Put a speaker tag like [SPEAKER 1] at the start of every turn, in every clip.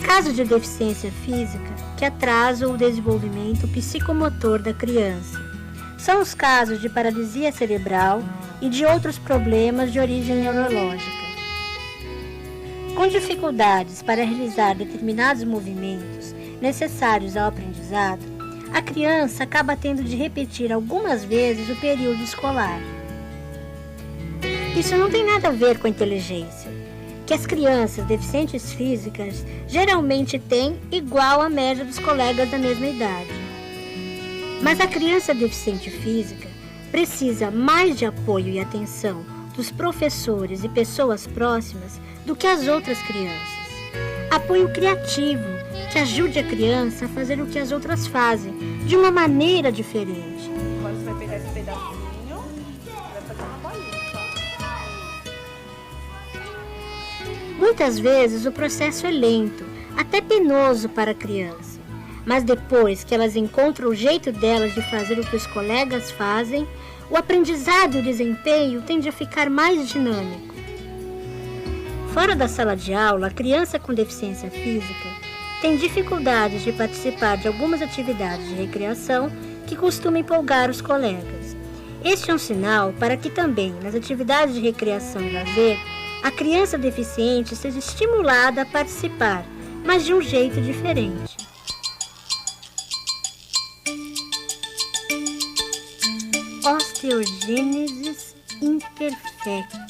[SPEAKER 1] casos de deficiência física que atrasam o desenvolvimento psicomotor da criança. São os casos de paralisia cerebral e de outros problemas de origem neurológica. Com dificuldades para realizar determinados movimentos necessários ao aprendizado, a criança acaba tendo de repetir algumas vezes o período escolar. Isso não tem nada a ver com a inteligência, que as crianças deficientes físicas geralmente têm igual à média dos colegas da mesma idade. Mas a criança deficiente física precisa mais de apoio e atenção dos professores e pessoas próximas do que as outras crianças. Apoio criativo que ajude a criança a fazer o que as outras fazem, de uma maneira diferente.
[SPEAKER 2] Agora você vai pegar esse pedacinho e vai fazer uma bolinha.
[SPEAKER 1] Muitas vezes o processo é lento, até penoso para a criança. Mas depois que elas encontram o jeito delas de fazer o que os colegas fazem, o aprendizado e o desempenho tendem a ficar mais dinâmico. Fora da sala de aula, a criança com deficiência física tem dificuldades de participar de algumas atividades de recreação que costumam empolgar os colegas. Este é um sinal para que também, nas atividades de recreação e lazer, a criança deficiente seja estimulada a participar, mas de um jeito diferente. Osteogênese imperfecta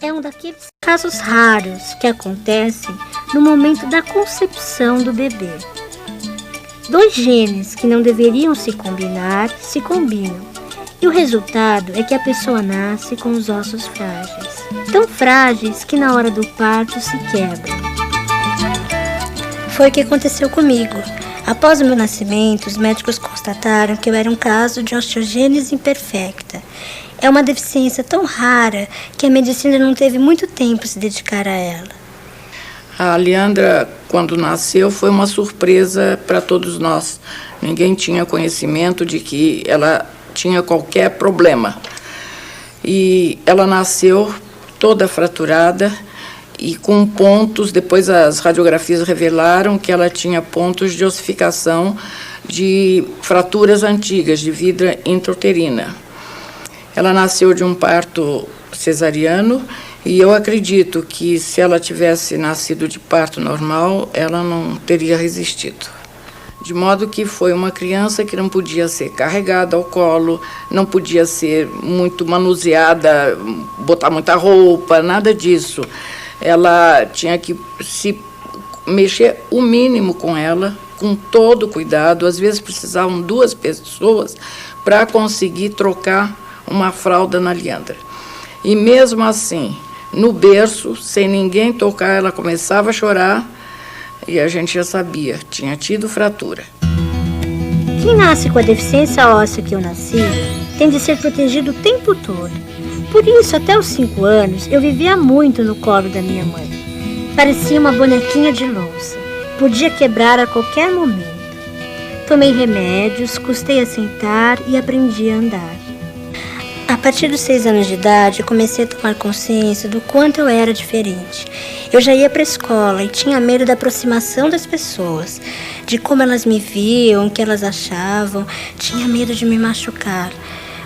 [SPEAKER 1] é um daqueles casos raros que acontecem no momento da concepção do bebê. Dois genes que não deveriam se combinar, se combinam, e o resultado é que a pessoa nasce com os ossos frágeis, tão frágeis que na hora do parto se quebram. Foi o que aconteceu comigo. Após o meu nascimento, os médicos constataram que eu era um caso de osteogênese imperfecta. É uma deficiência tão rara que a medicina não teve muito tempo se dedicar a ela.
[SPEAKER 3] A Leandra, quando nasceu, foi uma surpresa para todos nós. Ninguém tinha conhecimento de que ela tinha qualquer problema. E ela nasceu toda fraturada e com pontos. Depois as radiografias revelaram que ela tinha pontos de ossificação de fraturas antigas de vidra intrauterina. Ela nasceu de um parto cesariano e eu acredito que se ela tivesse nascido de parto normal, ela não teria resistido. De modo que foi uma criança que não podia ser carregada ao colo, não podia ser muito manuseada, botar muita roupa, nada disso. Ela tinha que se mexer o mínimo com ela, com todo cuidado. Às vezes precisavam 2 pessoas para conseguir trocar uma fralda na Leandra. E mesmo assim, no berço, sem ninguém tocar, ela começava a chorar e a gente já sabia, tinha tido fratura.
[SPEAKER 1] Quem nasce com a deficiência óssea que eu nasci tem de ser protegido o tempo todo. Por isso, até os 5 anos, eu vivia muito no colo da minha mãe. Parecia uma bonequinha de louça. Podia quebrar a qualquer momento. Tomei remédios, custei a sentar e aprendi a andar. A partir dos 6 anos de idade, eu comecei a tomar consciência do quanto eu era diferente. Eu já ia para a escola e tinha medo da aproximação das pessoas, de como elas me viam, o que elas achavam, tinha medo de me machucar.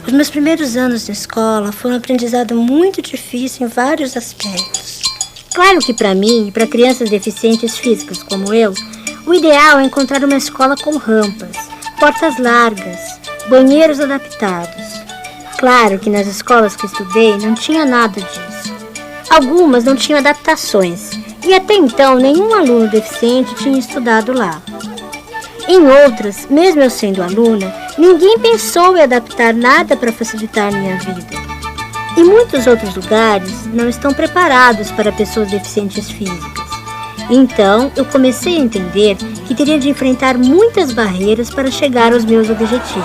[SPEAKER 1] Os meus primeiros anos na escola foram um aprendizado muito difícil em vários aspectos. Claro que para mim e para crianças deficientes físicas como eu, o ideal é encontrar uma escola com rampas, portas largas, banheiros adaptados. Claro que nas escolas que estudei não tinha nada disso. Algumas não tinham adaptações e até então nenhum aluno deficiente tinha estudado lá. Em outras, mesmo eu sendo aluna, ninguém pensou em adaptar nada para facilitar minha vida. E muitos outros lugares não estão preparados para pessoas deficientes físicas. Então, eu comecei a entender que teria de enfrentar muitas barreiras para chegar aos meus objetivos.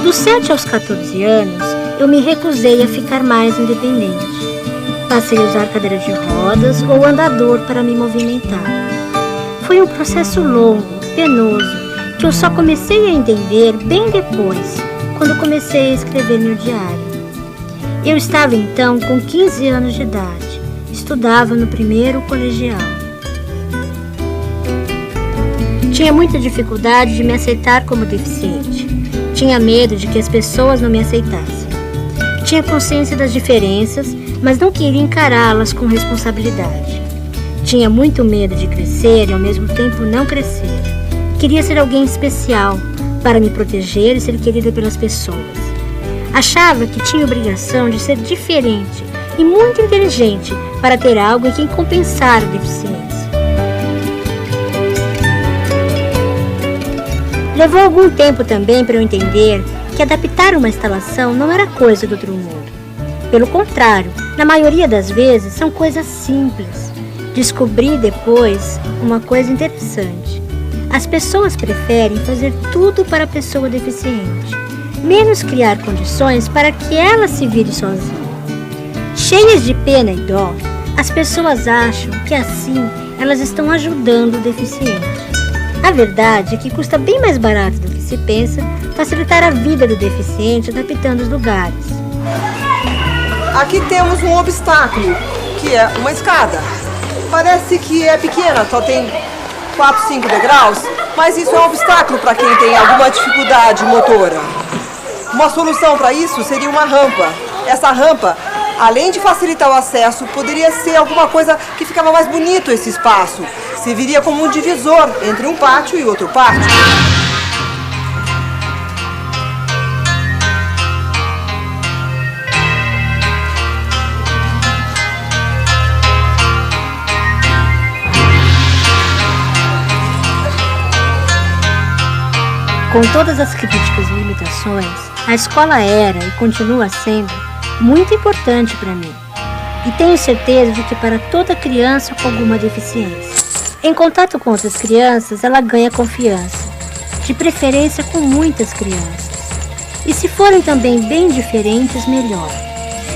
[SPEAKER 1] Dos 7 aos 14 anos, eu me recusei a ficar mais independente. Passei a usar cadeira de rodas ou andador para me movimentar. Foi um processo longo, penoso, que eu só comecei a entender bem depois, quando comecei a escrever meu diário. Eu estava então com 15 anos de idade Estudava no primeiro colegial. Tinha muita dificuldade de me aceitar como deficiente. Tinha medo de que as pessoas não me aceitassem. Tinha consciência das diferenças, mas não queria encará-las com responsabilidade. Tinha muito medo de crescer e ao mesmo tempo não crescer. Queria ser alguém especial, para me proteger e ser querida pelas pessoas. Achava que tinha obrigação de ser diferente e muito inteligente para ter algo em quem compensar a deficiência. Levou algum tempo também para eu entender que adaptar uma instalação não era coisa do outro mundo. Pelo contrário, na maioria das vezes são coisas simples. Descobri depois uma coisa interessante. As pessoas preferem fazer tudo para a pessoa deficiente, menos criar condições para que ela se vire sozinha. Cheias de pena e dó, as pessoas acham que assim elas estão ajudando o deficiente. A verdade é que custa bem mais barato do que se pensa facilitar a vida do deficiente adaptando os lugares.
[SPEAKER 2] Aqui temos um obstáculo, que é uma escada. Parece que é pequena, só tem 4, 5 degraus, mas isso é um obstáculo para quem tem alguma dificuldade motora. Uma solução para isso seria uma rampa. Essa rampa, além de facilitar o acesso, poderia ser alguma coisa que ficava mais bonito esse espaço. Serviria como um divisor entre um pátio e outro pátio.
[SPEAKER 1] Com todas as críticas e limitações, a escola era e continua sendo muito importante para mim. E tenho certeza de que para toda criança com alguma deficiência. Em contato com outras crianças, ela ganha confiança, de preferência com muitas crianças. E se forem também bem diferentes, melhor.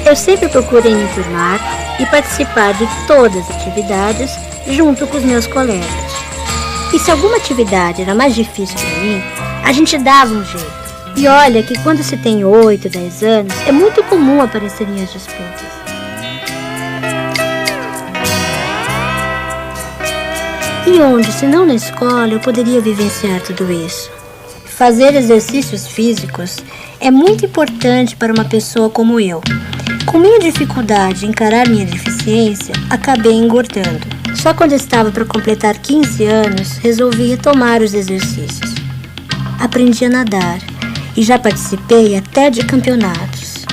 [SPEAKER 1] Eu sempre procurei me enturmar e participar de todas as atividades junto com os meus colegas. E se alguma atividade era mais difícil para mim, a gente dava um jeito. E olha que quando se tem 8, 10 anos, é muito comum aparecerem as disputas. E onde, se não na escola, eu poderia vivenciar tudo isso? Fazer exercícios físicos é muito importante para uma pessoa como eu. Com minha dificuldade em encarar minha deficiência, acabei engordando. Só quando estava para completar 15 anos, resolvi retomar os exercícios. Aprendi a nadar e já participei até de campeonatos.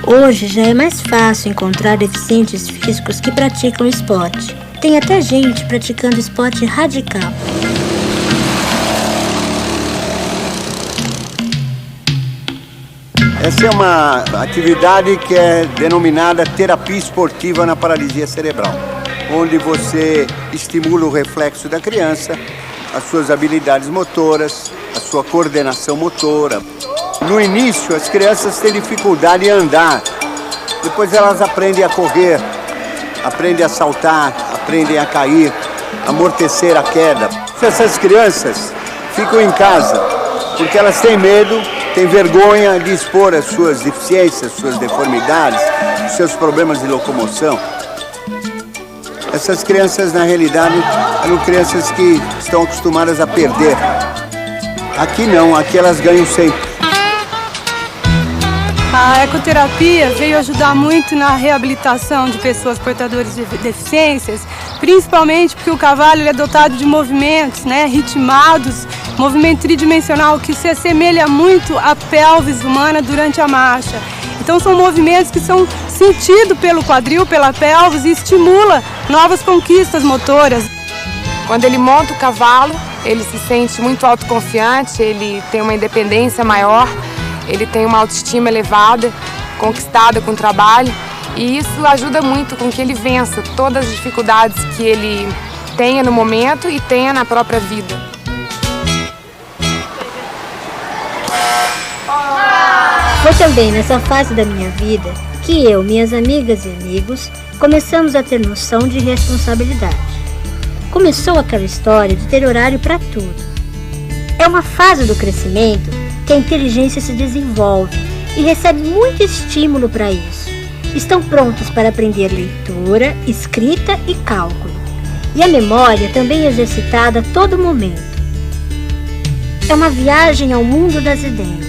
[SPEAKER 1] Hoje já é mais fácil encontrar deficientes físicos que praticam esporte. Tem até gente praticando esporte radical.
[SPEAKER 4] Essa é uma atividade que é denominada terapia esportiva na paralisia cerebral, onde você estimula o reflexo da criança, as suas habilidades motoras, a sua coordenação motora. No início, as crianças têm dificuldade em andar, depois elas aprendem a correr, aprendem a saltar, aprendem a cair, amortecer a queda. Essas crianças ficam em casa porque elas têm medo, têm vergonha de expor as suas deficiências, suas deformidades, seus problemas de locomoção. Essas crianças, na realidade, eram crianças que estão acostumadas a perder. Aqui não, aqui elas ganham sempre.
[SPEAKER 5] A ecoterapia veio ajudar muito na reabilitação de pessoas portadoras de deficiências, principalmente porque o cavalo ele é dotado de movimentos, ritmados, movimento tridimensional que se assemelha muito à pelvis humana durante a marcha. Então são movimentos que são sentidos pelo quadril, pela pelvis e estimula novas conquistas motoras.
[SPEAKER 6] Quando ele monta o cavalo, ele se sente muito autoconfiante, ele tem uma independência maior, ele tem uma autoestima elevada, conquistada com o trabalho, e isso ajuda muito com que ele vença todas as dificuldades que ele tenha no momento e tenha na própria vida.
[SPEAKER 1] Foi também nessa fase da minha vida que eu, minhas amigas e amigos, começamos a ter noção de responsabilidade. Começou aquela história de ter horário para tudo. É uma fase do crescimento que a inteligência se desenvolve e recebe muito estímulo para isso. Estão prontos para aprender leitura, escrita e cálculo. E a memória também é exercitada a todo momento. É uma viagem ao mundo das ideias.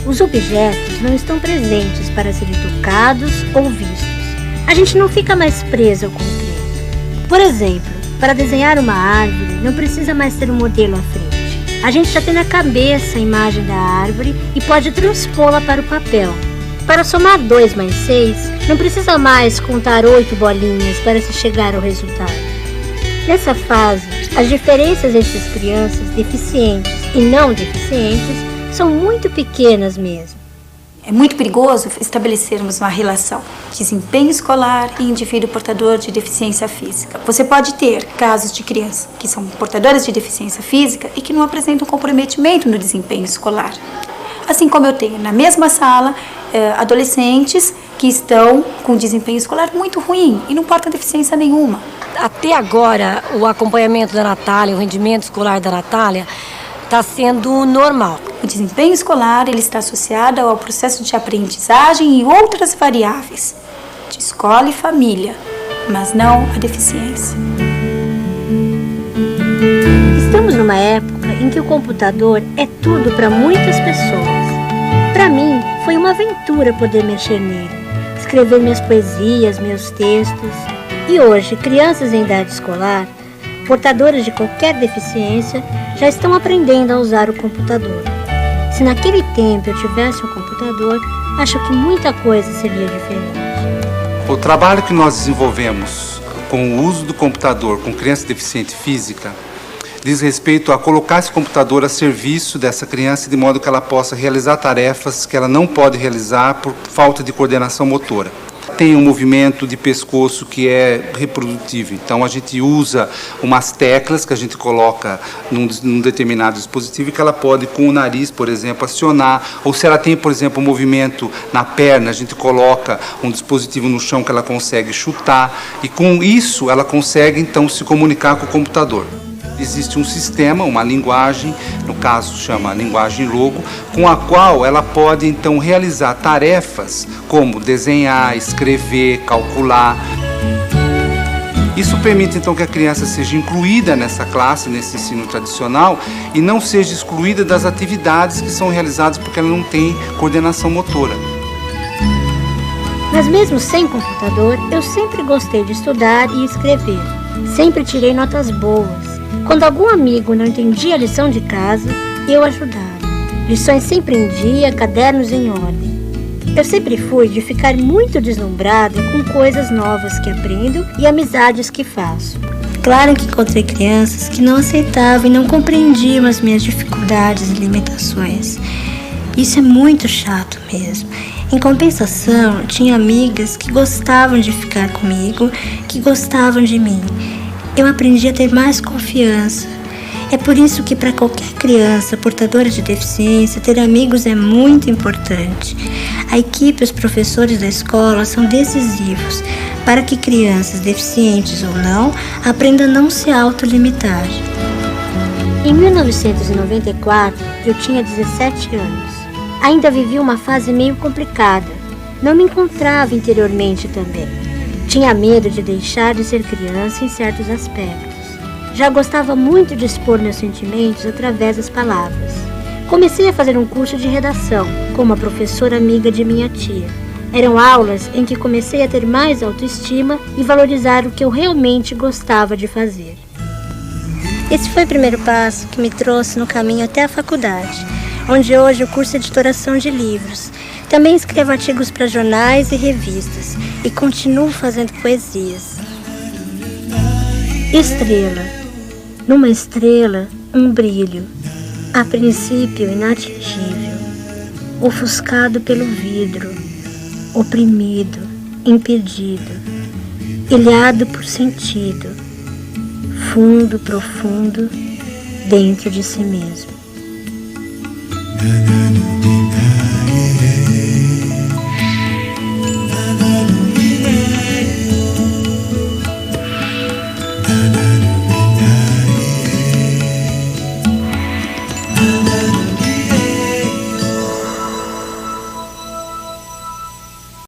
[SPEAKER 1] Os objetos não estão presentes para serem tocados ou vistos. A gente não fica mais preso ao concreto. Por exemplo, para desenhar uma árvore, não precisa mais ter um modelo à frente. A gente já tem na cabeça a imagem da árvore e pode transpô-la para o papel. Para somar 2 mais 6, não precisa mais contar 8 bolinhas para se chegar ao resultado. Nessa fase, as diferenças entre as crianças deficientes e não deficientes são muito pequenas mesmo.
[SPEAKER 7] É muito perigoso estabelecermos uma relação desempenho escolar e indivíduo portador de deficiência física. Você pode ter casos de crianças que são portadoras de deficiência física e que não apresentam comprometimento no desempenho escolar. Assim como eu tenho na mesma sala adolescentes que estão com desempenho escolar muito ruim e não portam deficiência nenhuma.
[SPEAKER 8] Até agora, o acompanhamento da Natália, o rendimento escolar da Natália está sendo normal.
[SPEAKER 7] O desempenho escolar ele está associado ao processo de aprendizagem e outras variáveis, de escola e família, mas não a deficiência.
[SPEAKER 1] Estamos numa época em que o computador é tudo para muitas pessoas. Para mim, foi uma aventura poder mexer nele, escrever minhas poesias, meus textos. E hoje, crianças em idade escolar, portadoras de qualquer deficiência, já estão aprendendo a usar o computador. Se naquele tempo eu tivesse um computador, acho que muita coisa seria diferente.
[SPEAKER 9] O trabalho que nós desenvolvemos com o uso do computador com criança deficiente física diz respeito a colocar esse computador a serviço dessa criança de modo que ela possa realizar tarefas que ela não pode realizar por falta de coordenação motora. Tem um movimento de pescoço que é reprodutivo, então a gente usa umas teclas que a gente coloca num determinado dispositivo e que ela pode com o nariz, por exemplo, acionar, ou se ela tem, por exemplo, um movimento na perna, a gente coloca um dispositivo no chão que ela consegue chutar e com isso ela consegue então se comunicar com o computador. Existe um sistema, uma linguagem, no caso chama linguagem logo, com a qual ela pode então realizar tarefas como desenhar, escrever, calcular. Isso permite então que a criança seja incluída nessa classe, nesse ensino tradicional, e não seja excluída das atividades que são realizadas porque ela não tem coordenação motora.
[SPEAKER 1] Mas mesmo sem computador, eu sempre gostei de estudar e escrever. Sempre tirei notas boas. Quando algum amigo não entendia a lição de casa, eu ajudava. Lições sempre em dia, cadernos em ordem. Eu sempre fui de ficar muito deslumbrada com coisas novas que aprendo e amizades que faço. Claro que encontrei crianças que não aceitavam e não compreendiam as minhas dificuldades e limitações. Isso é muito chato mesmo. Em compensação, tinha amigas que gostavam de ficar comigo, que gostavam de mim. Eu aprendi a ter mais confiança. É por isso que para qualquer criança portadora de deficiência, ter amigos é muito importante. A equipe e os professores da escola são decisivos para que crianças deficientes ou não aprendam a não se autolimitar. Em 1994, eu tinha 17 anos. Ainda vivia uma fase meio complicada. Não me encontrava interiormente também. Tinha medo de deixar de ser criança em certos aspectos. Já gostava muito de expor meus sentimentos através das palavras. Comecei a fazer um curso de redação com uma professora amiga de minha tia. Eram aulas em que comecei a ter mais autoestima e valorizar o que eu realmente gostava de fazer. Esse foi o primeiro passo que me trouxe no caminho até a faculdade, onde hoje eu curso editoração de livros. Também escrevo artigos para jornais e revistas e continuo fazendo poesias. Estrela. Numa estrela, um brilho, a princípio inatingível, ofuscado pelo vidro, oprimido, impedido, ilhado por sentido, fundo, profundo, dentro de si mesmo.